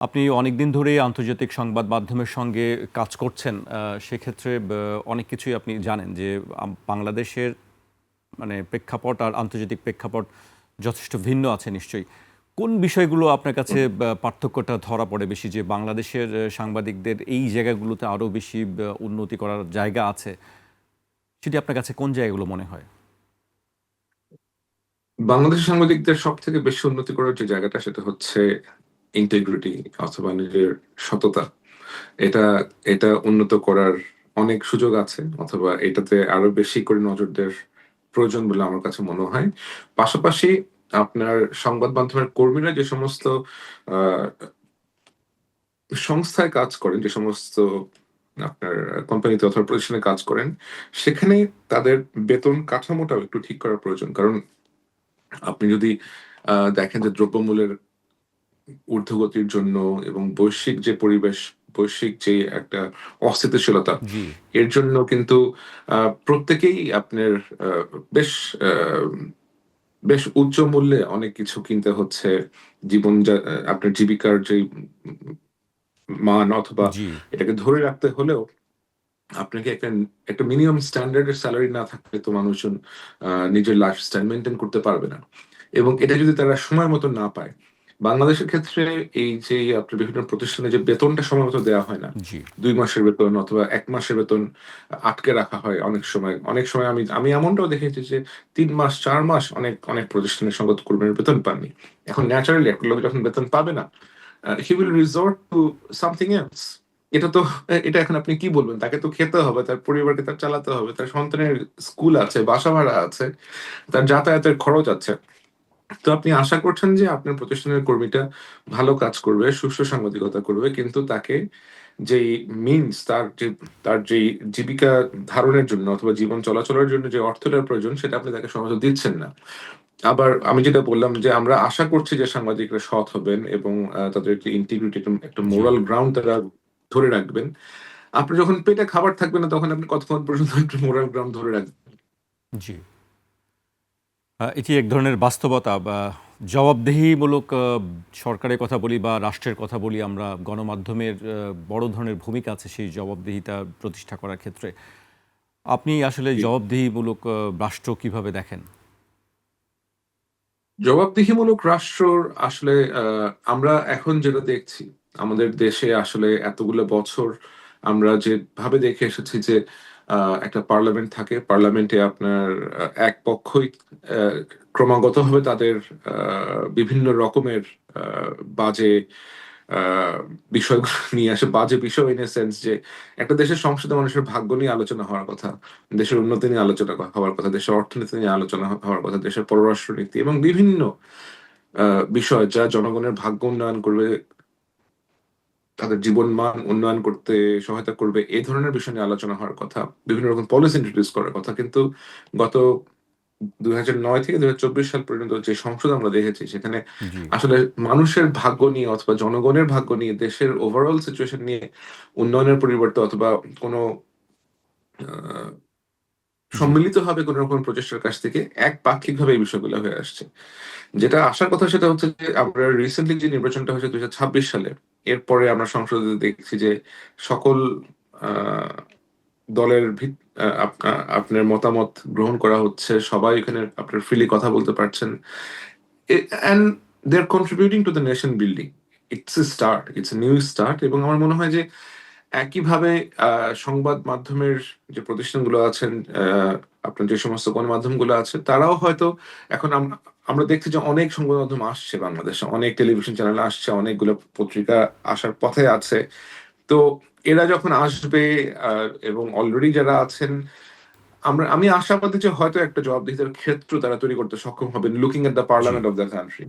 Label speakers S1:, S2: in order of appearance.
S1: আপনি অনেকদিন ধরেই আন্তর্জাতিক সংবাদ মাধ্যমের সঙ্গে কাজ করছেন। সেক্ষেত্রে অনেক কিছুই আপনি জানেন যে বাংলাদেশের মানে প্রেক্ষাপট আর আন্তর্জাতিক প্রেক্ষাপট যথেষ্ট ভিন্ন আছে নিশ্চয়ই। কোন বিষয়গুলো আপনার কাছে পার্থক্যটা ধরা পড়ে বেশি যে বাংলাদেশের সাংবাদিকদের এই জায়গাগুলোতে আরও বেশি উন্নতি করার জায়গা আছে? সেটি আপনার কাছে কোন জায়গাগুলো মনে হয়?
S2: বাংলাদেশের সাংবাদিকদের সব থেকে বেশি উন্নতি করার যে জায়গাটা সেটা হচ্ছে ইন্টিগ্রিটি অথবা নিজের সততা। এটা এটা উন্নত করার অনেক সুযোগ আছে, অথবা এটাতে আরো বেশি করে নজর দেওয়ার প্রয়োজন বলে আমার কাছে মনে হয়। পাশাপাশি আপনার সংবাদ মাধ্যমের কর্মীরা যে সমস্ত আহ, সংস্থায় কাজ করেন, যে সমস্ত আপনার কোম্পানিতে অথবা প্রতিষ্ঠানে কাজ করেন, সেখানে তাদের বেতন কাঠামোটাও একটু ঠিক করা প্রয়োজন। কারণ আপনি যদি দেখেন যে দ্রব্যমূল্যের ঊর্ধ্বগতির জন্য এবং বৈশ্বিক যে পরিবেশ, বৈশ্বিক যে একটা অস্থিতিশীলতা,
S1: জি।
S2: এর জন্য কিন্তু প্রত্যেকেই আপনার আহ, বেশ আহ, বেশ উচ্চ মূল্যে অনেক কিছু কিনতে হচ্ছে। আপনার জীবিকার যে মান অথবা
S1: জি।
S2: এটাকে ধরে রাখতে হলেও আপনাকে একটা একটা মিনিমাম স্ট্যান্ডার্ডের স্যালারি না থাকলে তো মানুষজন নিজের লাইফস্টাইল মেনটেন করতে পারবে না। এবং এটা যদি তারা সময় মতো না পায়, বাংলাদেশের ক্ষেত্রে এই যে আপনার বিভিন্ন প্রতিষ্ঠানে যে বেতনটা সময় মতো দেওয়া হয় না,
S1: জি।
S2: 2 মাসের বেতন অথবা 1 মাসের বেতন আটকে রাখা হয়। অনেক সময় অনেক সময় আমি আমি এমনটাও দেখেছি যে 3 মাস 4 মাস অনেক অনেক প্রতিষ্ঠানের সংবাদ কর্মীর বেতন পাননি। এখন ন্যাচারালি একটা লোক যখন বেতন পাবে না, he will resort to something else. এটা তো এটা এখন আপনি কি বলবেন? তাকে তো খেতে হবে, তার পরিবারকে তার চালাতে হবে, তার সন্তানের স্কুল আছে, বাসা ভাড়া আছে, তার যাতায়াতের খরচ আছে। তো আপনি আশা করছেন যে আপনার প্রতিষ্ঠানের কর্মীটা ভালো কাজ করবে, সুষ্ঠু সাংবাদিকতা করবে, কিন্তু তাকে যেই মিনস, তার যেই জীবিকা ধারণের জন্য অথবা জীবন চলাচলের জন্য যে অর্থটার প্রয়োজন, সেটা আপনি তাকে সমাজে দিচ্ছেন না। আবার আমি যেটা বললাম যে আমরা আশা করছি যে সাংবাদিকরা সৎ হবেন এবং তাদের যে ইন্টিগ্রিটি, একটা
S1: জি।
S2: মোরাল গ্রাউন্ড তারা ধরে রাখবেন। আপনি যখন পেটে খাবার থাকবে না, তখন আপনি কতক্ষণ পর্যন্ত একটা মোরাল গ্রাউন্ড ধরে রাখবেন?
S1: জি। এটি এক ধরনের বাস্তবতা বা জবাবদিহিমূলক সরকারের কথা বলি বা রাষ্ট্রের কথা বলি আমরা, গণমাধ্যমের বড় ধরনের ভূমিকা আছে সেই জবাবদিহিতা প্রতিষ্ঠা করার ক্ষেত্রে। আপনি আসলে
S2: জি।
S1: জবাবদিহিমূলক রাষ্ট্র কিভাবে দেখেন?
S2: জবাবদিহিমূলক রাষ্ট্র আসলে আমরা এখন যেটা দেখছি, আমাদের দেশে আসলে এতগুলো বছর আমরা যেভাবে দেখে এসেছি যে একটা পার্লামেন্ট থাকে, পার্লামেন্টে আপনার এক পক্ষই আহ, ক্রমাগতভাবে তাদের বিভিন্ন রকমের বাজে আহ, বিষয়গুলো নিয়ে আসে। বাজে বিষয় ইন এ সেন্স যে একটা দেশের সংসদে মানুষের ভাগ্য নিয়ে আলোচনা হওয়ার কথা, দেশের উন্নতি নিয়ে আলোচনা হওয়ার কথা, দেশের অর্থনীতি নিয়ে আলোচনা হওয়ার কথা, দেশের পররাষ্ট্র নীতি এবং বিভিন্ন বিষয় যা জনগণের ভাগ্য উন্নয়ন করবে, তাদের জীবন মান উন্নয়ন করতে সহায়তা করবে, এই ধরনের বিষয় নিয়ে আলোচনা হওয়ার কথা, বিভিন্ন রকম পলিসি ইন্ট্রোডিউস করার কথা। কিন্তু গত 2009 থেকে 2024 সাল পর্যন্ত যে সংসদ আমরা দেখেছি, সেখানে
S1: জি।
S2: আসলে মানুষের ভাগ্য নিয়ে অথবা জনগণের ভাগ্য নিয়ে, দেশের ওভারঅল সিচুয়েশন নিয়ে উন্নয়নের পরিবর্তে অথবা কোনো আহ,
S1: জি।
S2: সম্মিলিতভাবে কোনো রকম প্রচেষ্টার কাছ থেকে একপাক্ষিকভাবে এই বিষয়গুলো হয়ে আসছে। যেটা আসার কথা সেটা হচ্ছে যে আমরা রিসেন্টলি যে নির্বাচনটা হয়েছে 2026 সালে, এরপরে আমরা সংসদে দেখছি যে সকল আহ, দলের আপনার মতামত গ্রহণ করা হচ্ছে, সবাই এখানে আপনার ফ্রিলি কথা বলতে পারছেন, and they are contributing to the nation building. It's a start, it's a new start. এবং আমার মনে হয় যে একইভাবে সংবাদ মাধ্যমের যে প্রতিষ্ঠানগুলো আছেন, আপনার যে সমস্ত গণমাধ্যমগুলো আছে, তারাও হয়তো এখন আমরা দেখছি যে অনেক সংবাদ মাধ্যম আসছে বাংলাদেশে, অনেক টেলিভিশন চ্যানেল আসছে, অনেকগুলো পত্রিকা আসার পথে আছে। তো এরা যখন আসবে এবং অলরেডি যারা আছেন, আমি আশাবাদী যে হয়তো একটা জবাবদিহিতার ক্ষেত্র তারা তৈরি করতে সক্ষম হবেন, looking at the
S1: G.
S2: Parliament of the country.